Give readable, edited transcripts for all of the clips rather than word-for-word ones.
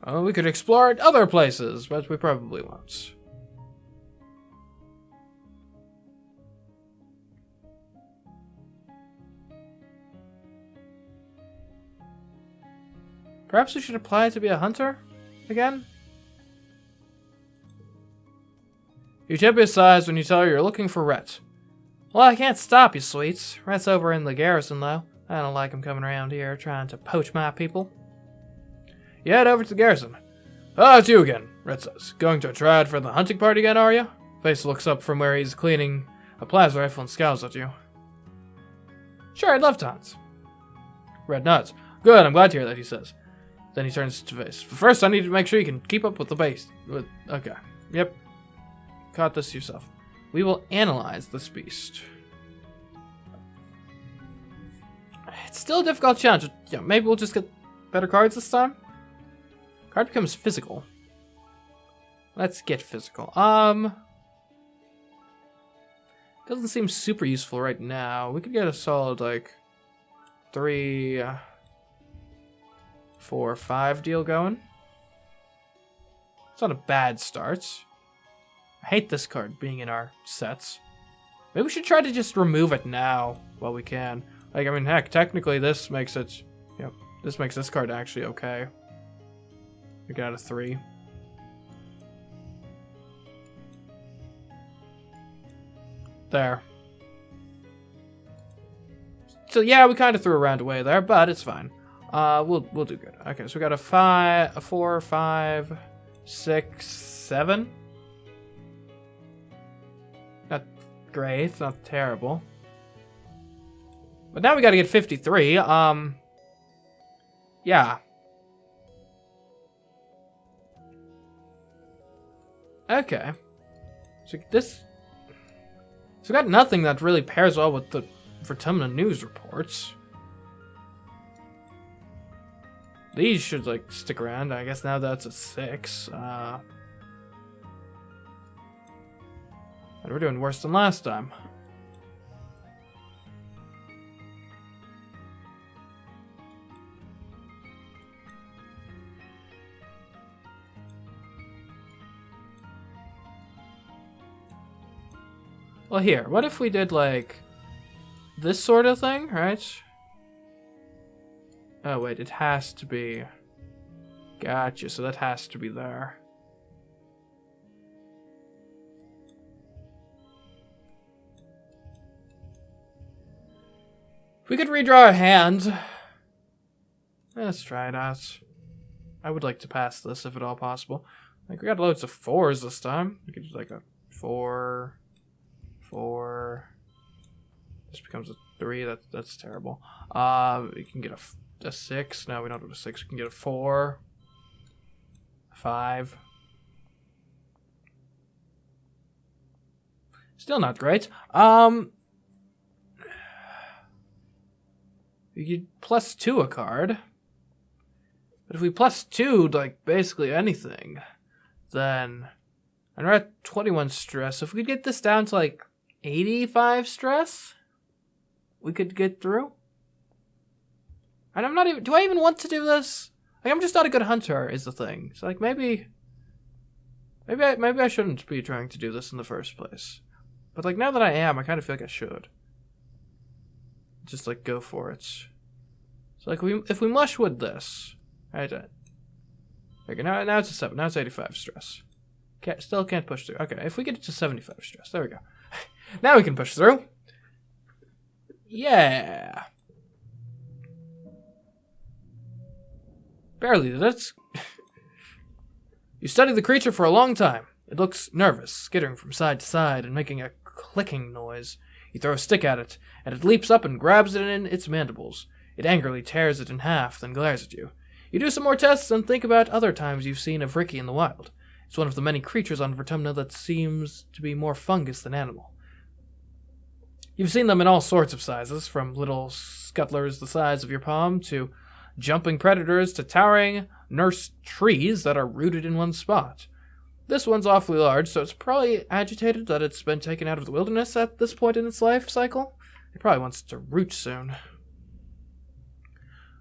We could explore other places, but we probably won't. Perhaps we should apply to be a hunter again? You tip his size when you tell her you're looking for Rhett. Well, I can't stop you, sweets. Rhett's over in the garrison, though. I don't like him coming around here trying to poach my people. You head over to the garrison. Oh, it's you again, Rhett says. Going to a triad for the hunting party again, are you? Face looks up from where he's cleaning a plasma rifle and scowls at you. Sure, I'd love to hunt. Rhett nods. Good, I'm glad to hear that, he says. Then he turns to Face. First, I need to make sure you can keep up with the base. Okay. Yep. Caught this yourself. We will analyze this beast. It's still a difficult challenge. Yeah, maybe we'll just get better cards this time. Card becomes physical. Let's get physical. Doesn't seem super useful right now. We could get a solid like 3, 4, 5 deal going. It's not a bad start. I hate this card being in our sets. Maybe we should try to just remove it now while we can. Like, I mean, heck, technically this makes it, this makes this card actually okay. We got a 3. There. So yeah, we kind of threw a round away there, but it's fine. We'll do good. Okay, so we got a 4, 5, 6, 7. Not great, not terrible. But now we gotta get 53. Yeah. Okay. So this... So we got nothing that really pairs well with the Vertumna news reports. These should, like, stick around. I guess now that's a 6. And we're doing worse than last time. Well, here, what if we did, like, this sort of thing, right? Oh, wait, it has to be... Gotcha, so that has to be there. If we could redraw a hand... Let's try it out. I would like to pass this, if at all possible. Like, we got loads of 4s this time. We could do, like, a 4... 4. This becomes a 3. That's terrible. We can get a 6. No, we don't have a 6. We can get a 4. 5. Still not great. We could +2 a card. But if we +2 like basically anything, then and we're at 21 stress. So if we could get this down to like 85 stress, we could get through. And I'm not even... Do I even want to do this? Like, I'm just not a good hunter, is the thing. So, like, maybe I shouldn't be trying to do this in the first place. But, like, now that I am, I kind of feel like I should. Just, like, go for it. So, like, if we mush with this... Right, okay, now it's a 7. Now it's 85 stress. Still can't push through. Okay, if we get it to 75 stress. There we go. Now we can push through. Yeah. Barely did it. You study the creature for a long time. It looks nervous, skittering from side to side and making a clicking noise. You throw a stick at it, and it leaps up and grabs it in its mandibles. It angrily tears it in half, then glares at you. You do some more tests and think about other times you've seen a Vricky in the wild. It's one of the many creatures on Vertumna that seems to be more fungus than animal. You've seen them in all sorts of sizes, from little scuttlers the size of your palm to jumping predators to towering nurse trees that are rooted in one spot. This one's awfully large, so it's probably agitated that it's been taken out of the wilderness at this point in its life cycle. It probably wants to root soon.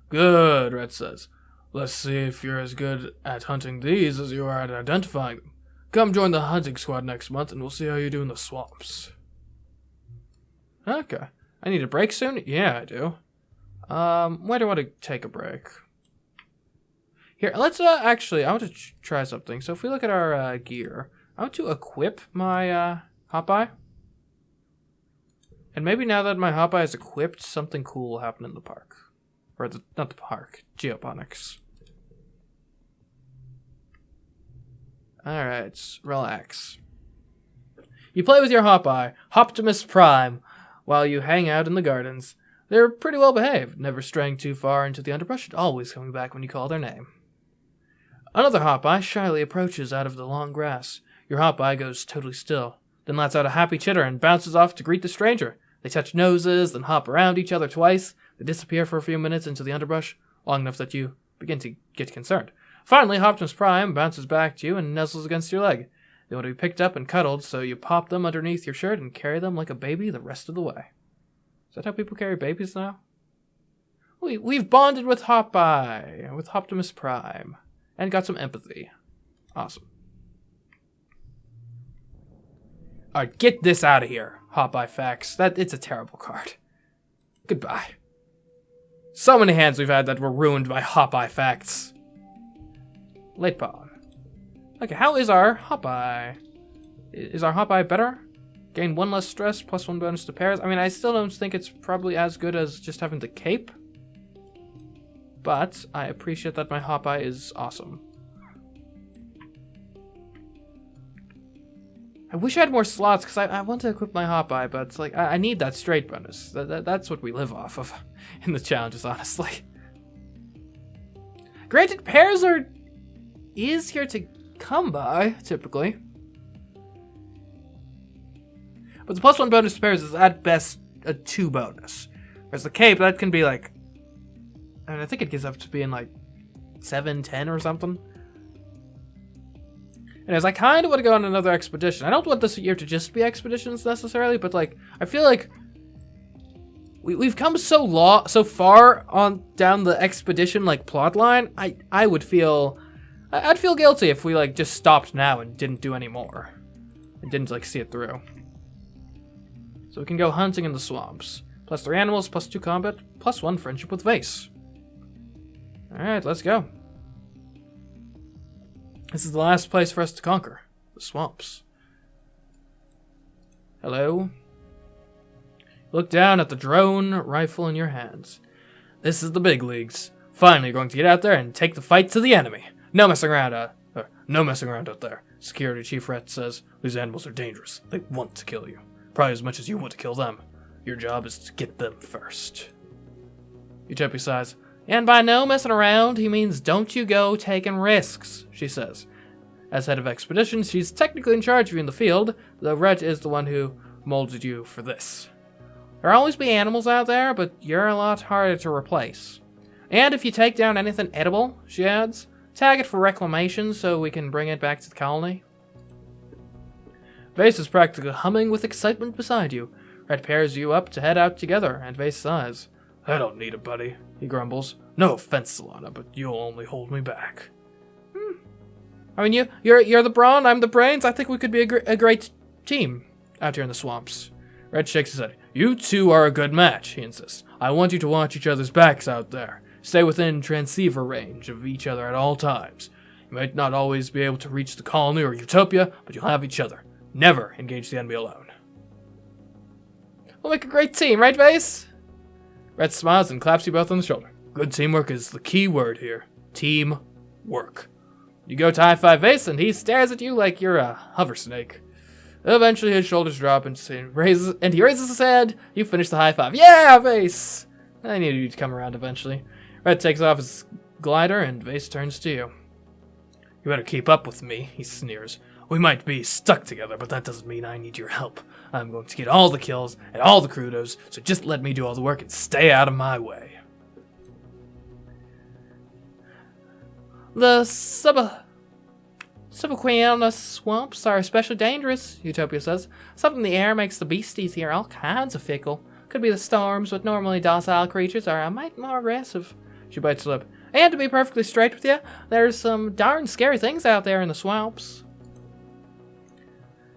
Good, Red says. Let's see if you're as good at hunting these as you are at identifying them. Come join the hunting squad next month and we'll see how you do in the swamps. Okay. I need a break soon? Yeah, I do. Where do I want to take a break? Here, let's, actually, I want to try something. So if we look at our, gear, I want to equip my, Hop-Eye. And maybe now that my Hop-Eye is equipped, something cool will happen in the park. Or, not the park, Geoponics. Alright, relax. You play with your Hop-Eye, Optimus Prime, while you hang out in the gardens. They're pretty well behaved, never straying too far into the underbrush and always coming back when you call their name. Another Hop-Eye shyly approaches out of the long grass. Your Hop-Eye goes totally still, then lets out a happy chitter and bounces off to greet the stranger. They touch noses, then hop around each other twice. They disappear for a few minutes into the underbrush, long enough that you begin to get concerned. Finally, Optimus Prime bounces back to you and nuzzles against your leg. They want to be picked up and cuddled, so you pop them underneath your shirt and carry them like a baby the rest of the way. Is that how people carry babies now? We've bonded with Hop-Eye, with Optimus Prime, and got some empathy. Awesome. Alright, get this out of here, Hop-Eye Facts. It's a terrible card. Goodbye. So many hands we've had that were ruined by Hop-Eye Facts. Late pawn. Okay, how is our Hop-Eye? Is our Hop-Eye better? Gain 1 less stress, plus 1 bonus to pairs. I mean, I still don't think it's probably as good as just having the cape. But I appreciate that my Hop-Eye is awesome. I wish I had more slots, because I want to equip my Hop-Eye, but it's like, I need that straight bonus. That's what we live off of in the challenges, honestly. Granted, pairs are easier to come by, typically. But the plus 1 bonus to pairs is at best a 2 bonus. Whereas the cape, that can be like, I think it gets up to being like 7, 10 or something. Anyways, I kind of want to go on another expedition. I don't want this year to just be expeditions necessarily, but like, I feel like we've come so far on down the expedition like plot line. I'd feel guilty if we like just stopped now and didn't do any more. And didn't like see it through. So we can go hunting in the swamps. Plus 3 animals, plus 2 combat, plus 1 friendship with Vase. Alright, let's go. This is the last place for us to conquer. The swamps. Hello? Look down at the drone rifle in your hands. This is the big leagues. Finally, you're going to get out there and take the fight to the enemy. No messing around, no messing around out there. Security Chief Rhett says, these animals are dangerous. They want to kill you. Probably as much as you want to kill them. Your job is to get them first. Utopia sighs. And by no messing around, he means don't you go taking risks, she says. As head of expeditions, she's technically in charge of you in the field, though Rhett is the one who molded you for this. There'll always be animals out there, but you're a lot harder to replace. And if you take down anything edible, she adds, tag it for reclamation so we can bring it back to the colony. Vase is practically humming with excitement beside you. Rhett pairs you up to head out together, and Vase sighs. I don't need a buddy, he grumbles. No offense, Solana, but you'll only hold me back. I mean, you're the brawn, I'm the brains. I think we could be a great team out here in the swamps. Rhett shakes his head. You two are a good match, he insists. I want you to watch each other's backs out there. Stay within transceiver range of each other at all times. You might not always be able to reach the colony or Utopia, but you'll have each other. Never engage the enemy alone. We'll make a great team, right, Vase? Rhett smiles and claps you both on the shoulder. Good teamwork is the key word here. Teamwork. You go to high-five Vase, and he stares at you like you're a hover snake. Eventually, his shoulders drop, and he raises his head. You finish the high-five. Yeah, Vase! I needed you to come around eventually. Rhett takes off his glider, and Vase turns to you. You better keep up with me, he sneers. We might be stuck together, but that doesn't mean I need your help. I'm going to get all the kills and all the kudos, so just let me do all the work and stay out of my way. The subaqueous swamps are especially dangerous, Utopia says. Something in the air makes the beasties here all kinds of fickle. Could be the storms, but normally docile creatures are a mite more aggressive. She bites her lip. And to be perfectly straight with you, there's some darn scary things out there in the swamps.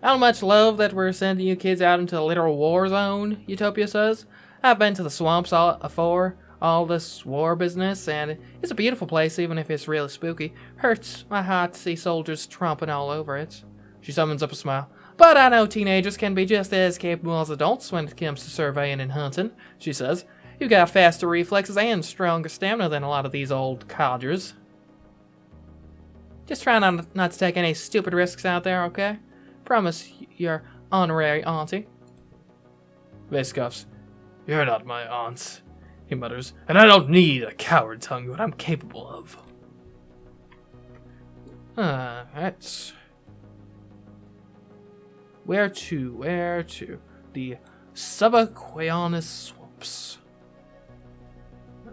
I don't much love that we're sending you kids out into a literal war zone, Utopia says. I've been to the swamps for all this war business, and it's a beautiful place even if it's really spooky. Hurts my heart to see soldiers tromping all over it. She summons up a smile. But I know teenagers can be just as capable as adults when it comes to surveying and hunting, she says. You got faster reflexes and stronger stamina than a lot of these old codgers. Just try not to take any stupid risks out there, okay? Promise your honorary auntie. Vase scoffs. You're not my aunt, he mutters, and I don't need a coward telling me what I'm capable of. Alright. Where to? The Exocolonist swamps.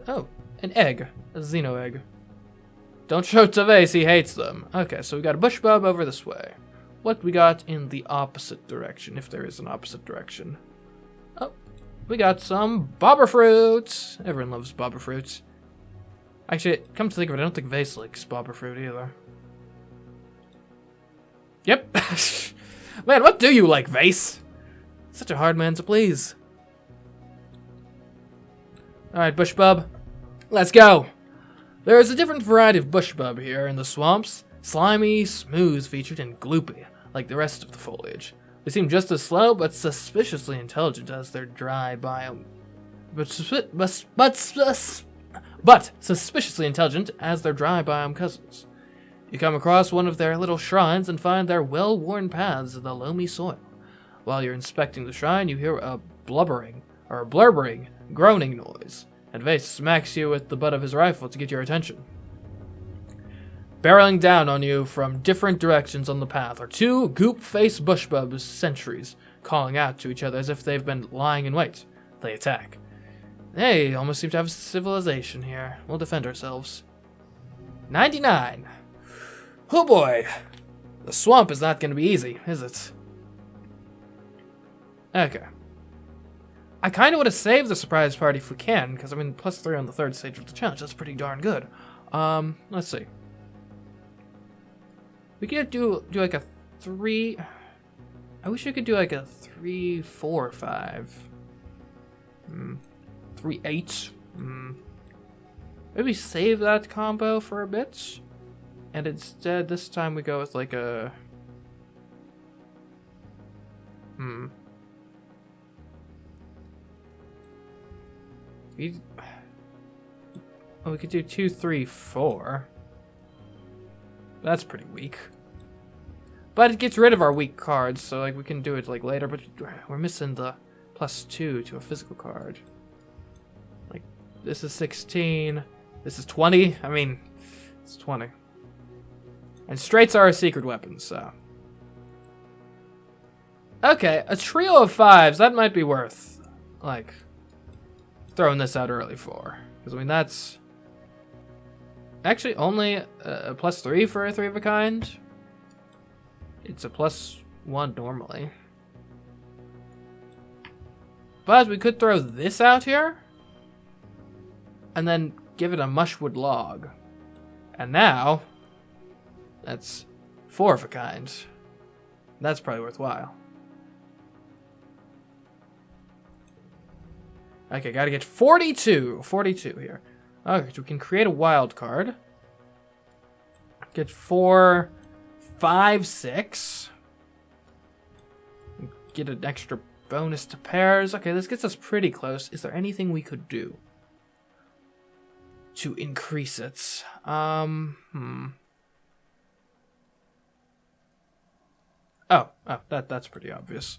Oh, an egg. A Xeno egg. Don't show to Vase, he hates them. Okay, so we got a bush bub over this way. What we got in the opposite direction, if there is an opposite direction? Oh, we got some bobber fruits. Everyone loves bobber fruits. Actually, come to think of it, I don't think Vase likes bobber fruit either. Yep. Man, what do you like, Vase? Such a hard man to please. Alright, bush bub. Let's go. There is a different variety of bush bub here in the swamps. Slimy, smooth-featured, and gloopy, like the rest of the foliage. They seem just as slow, but suspiciously intelligent as their dry biome. But suspiciously intelligent as their dry biome cousins. You come across one of their little shrines and find their well-worn paths in the loamy soil. While you're inspecting the shrine, you hear a blurbering, groaning noise, and Vase smacks you with the butt of his rifle to get your attention. Barreling down on you from different directions on the path are two goop-faced bushbub sentries, calling out to each other as if they've been lying in wait. They attack. They almost seem to have civilization here. We'll defend ourselves. 99. Oh boy. The swamp is not going to be easy, is it? Okay. I kind of want to save the surprise party if we can, because I'm in +3 on the third stage of the challenge. That's pretty darn good. Let's see. We could do like a 3... I wish we could do like a 3, 4, 5. 3, 8. Maybe save that combo for a bit. And instead, this time we go with like a... We could do 2, 3, 4. That's pretty weak. But it gets rid of our weak cards, so like we can do it like later, but we're missing the +2 to a physical card. Like, this is 16. This is 20. I mean, it's 20. And straights are a secret weapon, so. Okay, a trio of 5s, that might be worth, like, throwing this out early for. Because, I mean, that's actually only a +3 for a 3 of a kind. It's a +1 normally. But we could throw this out here. And then give it a mushwood log. And now, that's 4 of a kind. That's probably worthwhile. Okay, gotta get 42. 42 here. Okay, so we can create a wild card. Get 4, 5, 6. Get an extra bonus to pairs. Okay, this gets us pretty close. Is there anything we could do to increase it? Oh, that's pretty obvious.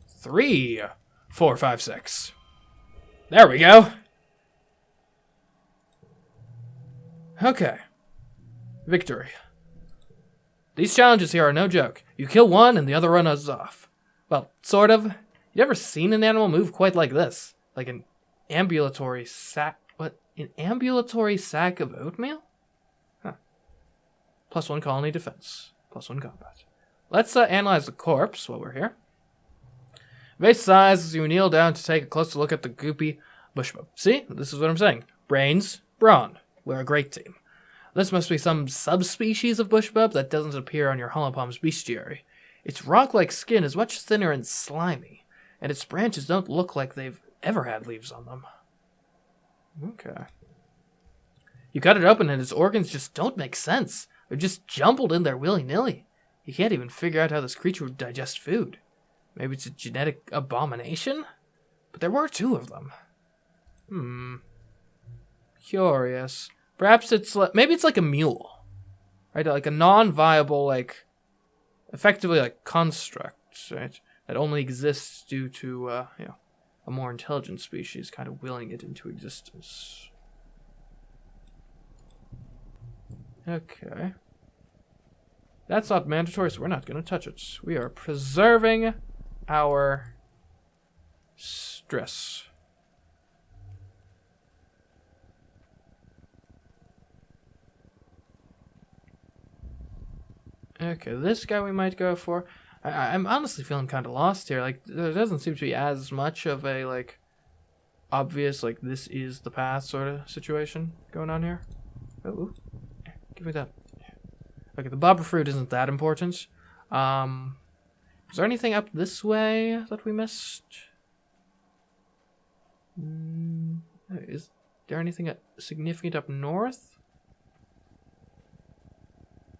3, 4, 5, 6. There we go. Okay. Victory. These challenges here are no joke. You kill one and the other runs off. Well, sort of. You ever seen an animal move quite like this? Like an ambulatory sack... What? An ambulatory sack of oatmeal? Huh. +1 colony defense. +1 combat. Let's analyze the corpse while we're here. Vase sighs as you kneel down to take a closer look at the goopy bushbub. See? This is what I'm saying. Brains, brawn. We're a great team. This must be some subspecies of bushbub that doesn't appear on your Holopalm's bestiary. Its rock-like skin is much thinner and slimy, and its branches don't look like they've ever had leaves on them. Okay. You cut it open and its organs just don't make sense. They're just jumbled in there willy-nilly. You can't even figure out how this creature would digest food. Maybe it's a genetic abomination? But there were 2 of them. Curious. Perhaps it's like, maybe it's like a mule. Right? Like a non-viable, like, effectively like construct, right? That only exists due to, a more intelligent species kind of willing it into existence. Okay. That's not mandatory, so we're not going to touch it. We are preserving our stress. Okay, this guy we might go for. I'm honestly feeling kind of lost here. Like, there doesn't seem to be as much of a, like, obvious, like, this is the path sort of situation going on here. Ooh. Give me that. Okay, the bobber fruit isn't that important. Is there anything up this way that we missed? Is there anything significant up north?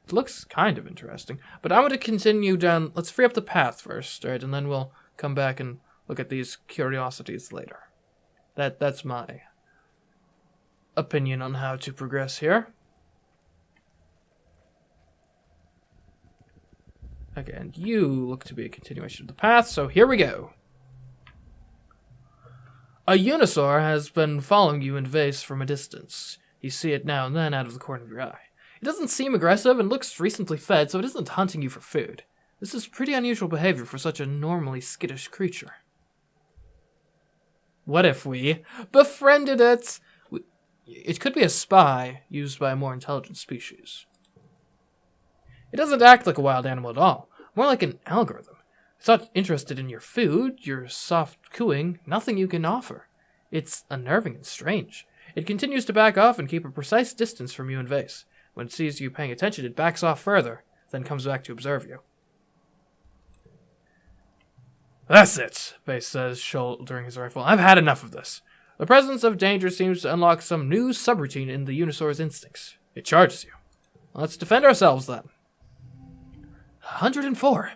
It looks kind of interesting. But I'm going to continue down. Let's free up the path first, right? And then we'll come back and look at these curiosities later. That's my opinion on how to progress here. Okay, and you look to be a continuation of the path, so here we go. A Unisaur has been following you in vase from a distance. You see it now and then out of the corner of your eye. It doesn't seem aggressive and looks recently fed, so it isn't hunting you for food. This is pretty unusual behavior for such a normally skittish creature. What if we befriended it? It could be a spy used by a more intelligent species. It doesn't act like a wild animal at all, more like an algorithm. It's not interested in your food, your soft cooing, nothing you can offer. It's unnerving and strange. It continues to back off and keep a precise distance from you and Vase. When it sees you paying attention, it backs off further, then comes back to observe you. That's it, Vase says, shouldering his rifle. I've had enough of this. The presence of danger seems to unlock some new subroutine in the Unisaur's instincts. It charges you. Let's defend ourselves then. 104.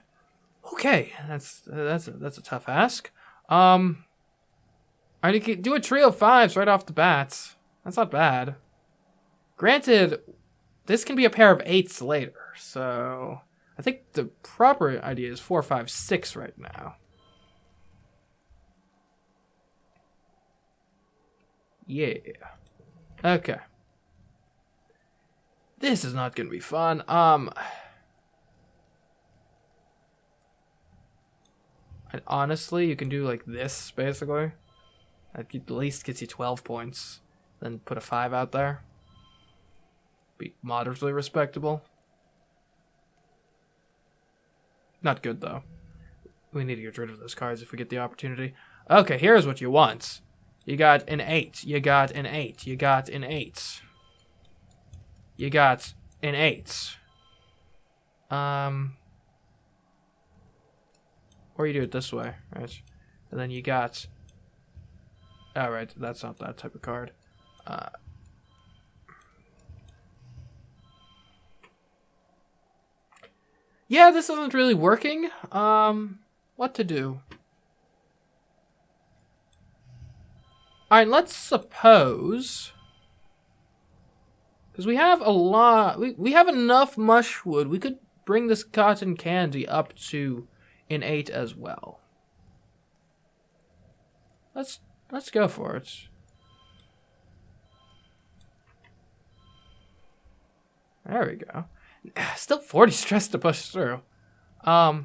Okay, that's a tough ask. I could do a trio of 5s right off the bat. That's not bad. Granted, this can be a pair of 8s later, so I think the proper idea is 4, 5, 6 right now. Yeah. Okay. This is not gonna be fun. And honestly, you can do like this, basically. That at least gets you 12 points. Then put a 5 out there. Be moderately respectable. Not good, though. We need to get rid of those cards if we get the opportunity. Okay, here's what you want. You got an 8. You got an 8. You got an 8. You got an 8. Or you do it this way, right? And then you got... Oh, right, that's not that type of card. Yeah, this isn't really working. What to do? Alright, let's suppose... Because we have a lot... We have enough mushwood. We could bring this cotton candy up to an 8 as well. Let's go for it. There we go. Still 40 stress to push through. I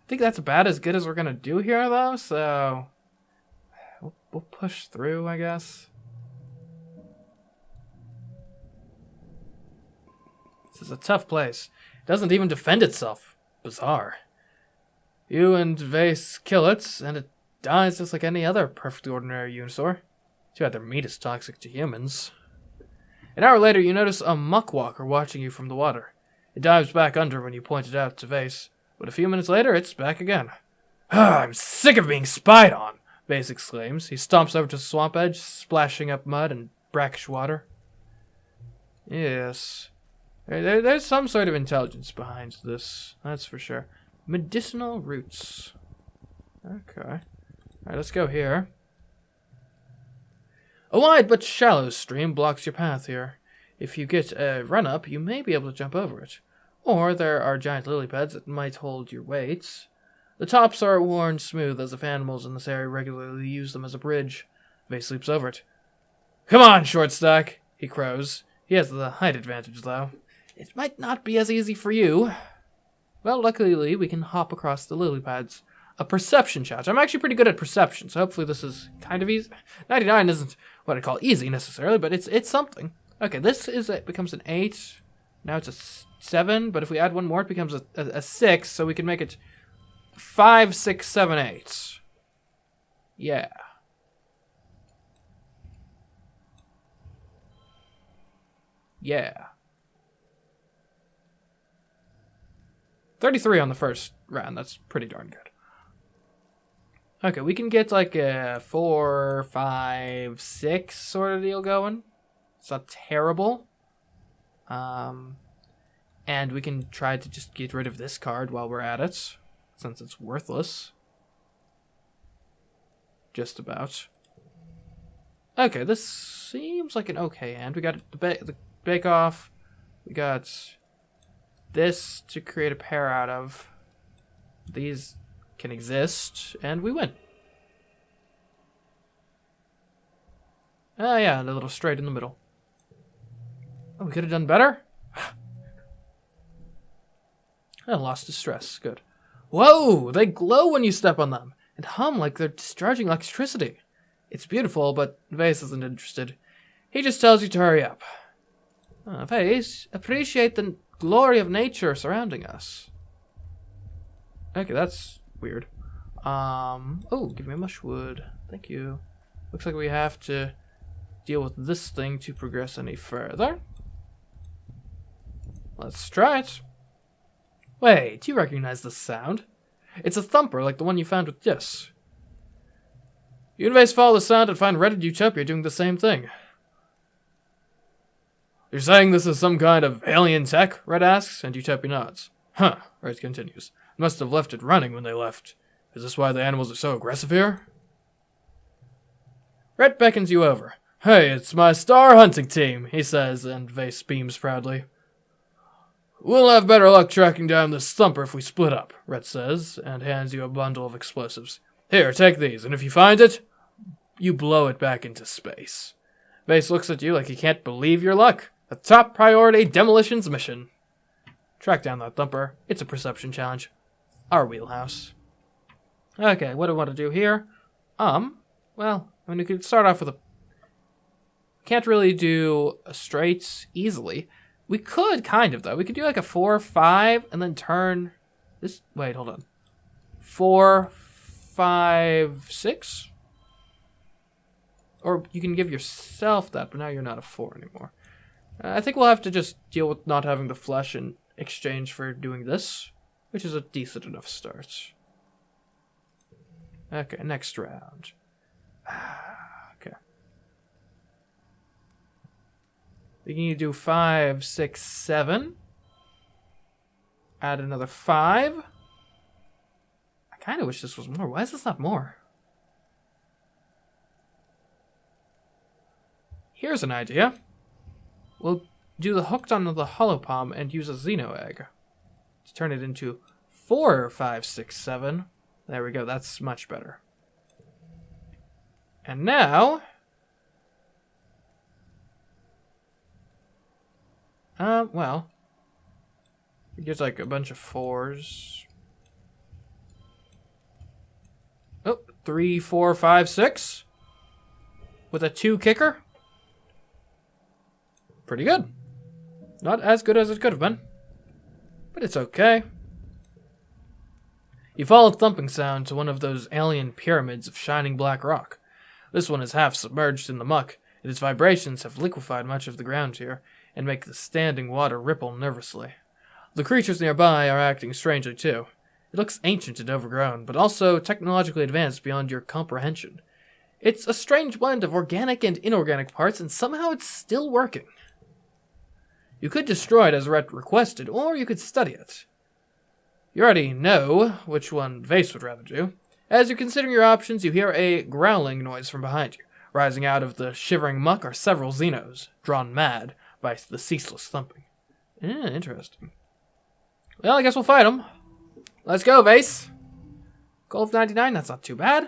think that's about as good as we're gonna do here, though, so we'll push through, I guess. This is a tough place. It doesn't even defend itself. Bizarre. You and Vase kill it, and it dies just like any other perfectly ordinary Unisaur. Too bad their meat is toxic to humans. An hour later, you notice a muckwalker watching you from the water. It dives back under when you point it out to Vase, but a few minutes later, it's back again. I'm sick of being spied on, Vase exclaims. He stomps over to the swamp edge, splashing up mud and brackish water. Yes. There's some sort of intelligence behind this, that's for sure. Medicinal roots. Okay. Alright, let's go here. A wide but shallow stream blocks your path here. If you get a run-up, you may be able to jump over it. Or there are giant lily pads that might hold your weight. The tops are worn smooth as if animals in this area regularly use them as a bridge. Vase leaps over it. Come on, Shortstack, he crows. He has the height advantage, though. It might not be as easy for you. Well, luckily, we can hop across the lily pads. A perception challenge. I'm actually pretty good at perception, so hopefully this is kind of easy. 99 isn't what I call easy, necessarily, but it's something. Okay, it becomes an 8. Now it's a 7, but if we add one more, it becomes a 6, so we can make it 5, 6, 7, 8. Yeah. Yeah. 33 on the first round. That's pretty darn good. Okay, we can get like a 4, 5, 6 sort of deal going. It's not terrible. And we can try to just get rid of this card while we're at it, since it's worthless. Just about. Okay, this seems like an okay hand. We got the Bake Off. We got this to create a pair out of. These can exist, and we win. Oh yeah, and a little straight in the middle. Oh, we could have done better? I lost distress. Good. Whoa! They glow when you step on them, and hum like they're discharging electricity. It's beautiful, but Vase isn't interested. He just tells you to hurry up. Vase, appreciate the glory of nature surrounding us. Okay, that's weird. Oh, give me a mushwood. Thank you. Looks like we have to deal with this thing to progress any further. Let's try it. Wait, do you recognize this sound? It's a thumper like the one you found with Dis. You and Vase follow the sound and find Reddit Utopia doing the same thing. You're saying this is some kind of alien tech? Red asks, and Utopia nods. Huh, Red continues. Must have left it running when they left. Is this why the animals are so aggressive here? Red beckons you over. Hey, it's my star hunting team, he says, and Vase beams proudly. We'll have better luck tracking down this thumper if we split up, Red says, and hands you a bundle of explosives. Here, take these, and if you find it, you blow it back into space. Vase looks at you like he can't believe your luck. A top priority demolitions mission. Track down that thumper. It's a perception challenge. Our wheelhouse. Okay, what do I want to do here? Well, I mean, we could start off with a... Can't really do a straight easily. We could, kind of, though. We could do like a 4, 5, and then turn this... Wait, hold on. 4, 5, 6? Or you can give yourself that, but now you're not a 4 anymore. I think we'll have to just deal with not having the flesh in exchange for doing this, which is a decent enough start. Okay, next round. Okay. We can do 5, 6, 7. Add another 5. I kind of wish this was more. Why is this not more? Here's an idea. We'll do the hooked on the hollow palm and use a Xeno egg to turn it into 4, 5, 6, 7. There we go. That's much better. And now... well... It gets like a bunch of 4s. Oh, 3, 4, 5, 6. With a 2 kicker. Pretty good. Not as good as it could have been. But it's okay. You follow the thumping sound to one of those alien pyramids of shining black rock. This one is half submerged in the muck, and its vibrations have liquefied much of the ground here, and make the standing water ripple nervously. The creatures nearby are acting strangely too. It looks ancient and overgrown, but also technologically advanced beyond your comprehension. It's a strange blend of organic and inorganic parts, and somehow it's still working. You could destroy it as Rhett requested, or you could study it. You already know which one Vase would rather do. As you're considering your options, you hear a growling noise from behind you. Rising out of the shivering muck are several Xenos, drawn mad by the ceaseless thumping. Interesting. Well, I guess we'll fight them. Let's go, Vase. Goal of 99, that's not too bad.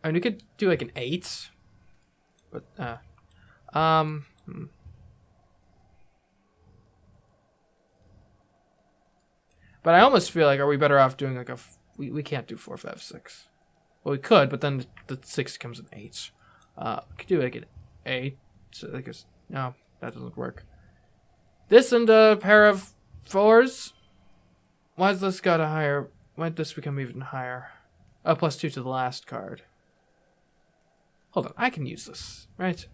I mean, we could do like an 8. But, But I almost feel like, are we better off doing like we can't do 4, 5, 6. Well, we could, but then the 6 becomes an 8. We could do like an 8. So I guess, no, that doesn't work. This and a pair of 4s. Why's this got a higher, why'd this become even higher? Oh, +2 to the last card. Hold on, I can use this, right?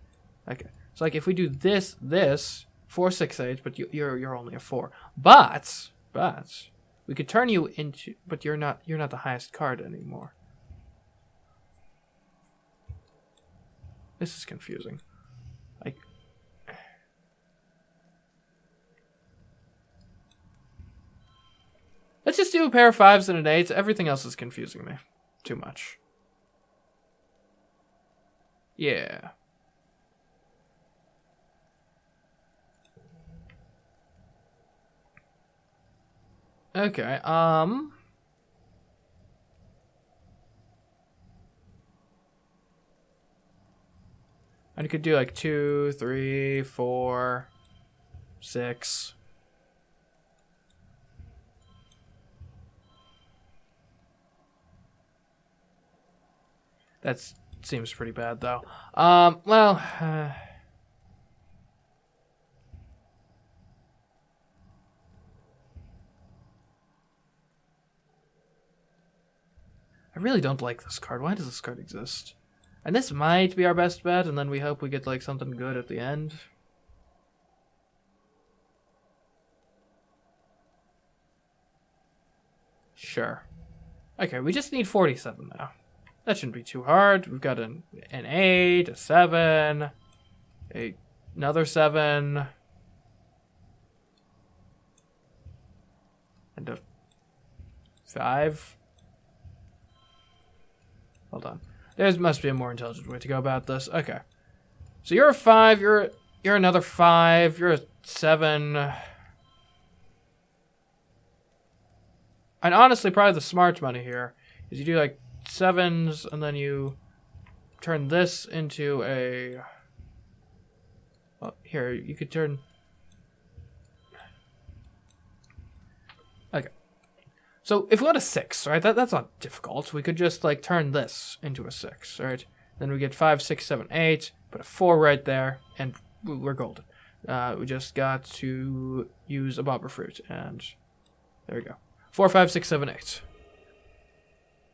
Okay, so like if we do this, 4, 6, 8, but you're only a 4. But we could turn you into, but you're not the highest card anymore. This is confusing. Like, let's just do a pair of 5s and an 8. Everything else is confusing me too much. Yeah. Okay, and you could do like 2, 3, 4, 6. That seems pretty bad, though. Well, I really don't like this card. Why does this card exist? And this might be our best bet, and then we hope we get like something good at the end. Sure. Okay, we just need 47 now. That shouldn't be too hard. We've got an 8, a 7, another 7, and a 5. Hold on. There must be a more intelligent way to go about this. Okay. So you're a 5, you're another 5, you're a 7. And honestly, probably the smart money here is you do like 7s, and then you turn this into a... Well, here, you could turn... Okay. So if we want a 6, right, that's not difficult. We could just like turn this into a 6, right? Then we get 5, 6, 7, 8, put a 4 right there, and we're golden. We just got to use a bobber fruit, and there we go. 4, 5, 6, 7, 8.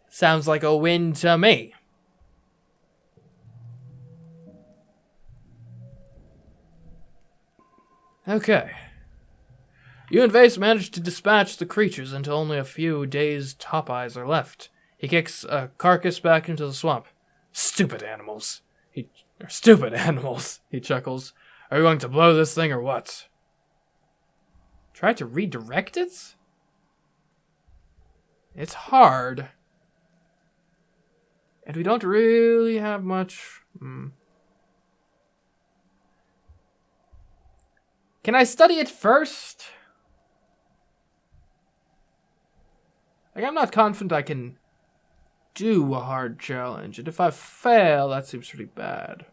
Sounds like a win to me. Okay. You and Vase managed to dispatch the creatures until only a few dazed top eyes are left. He kicks a carcass back into the swamp. Stupid animals. He chuckles. Are you going to blow this thing or what? Try to redirect it? It's hard. And we don't really have much... Can I study it first? Like, I'm not confident I can do a hard challenge. And if I fail, that seems pretty bad.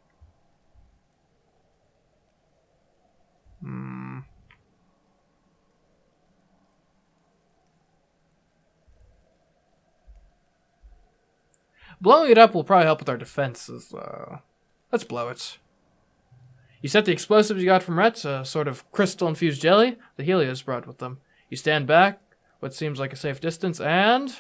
Blowing it up will probably help with our defenses. Let's blow it. You set the explosives you got from Rhett's, a sort of crystal-infused jelly the Helios brought with them. You stand back, what seems like a safe distance, and...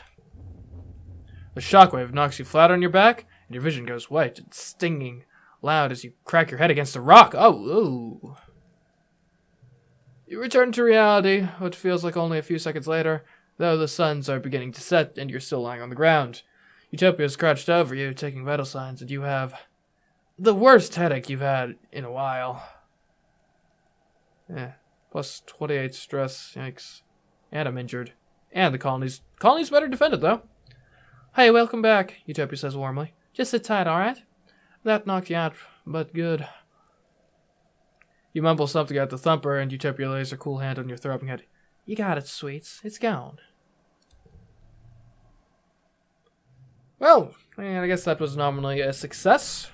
a shockwave knocks you flat on your back, and your vision goes white and stinging loud as you crack your head against a rock. Oh, ooh. You return to reality, what feels like only a few seconds later, though the suns are beginning to set and you're still lying on the ground. Utopia is crouched over you, taking vital signs, and you have the worst headache you've had in a while. Plus 28 stress, yikes. And I'm injured. And the colony's better defended, though. Hey, welcome back, Utopia says warmly. Just sit tight, alright? That knocked you out, but good. You mumble something at the thumper, and Utopia lays her cool hand on your throbbing head. You got it, sweets. It's gone. Well, I guess that was nominally a success.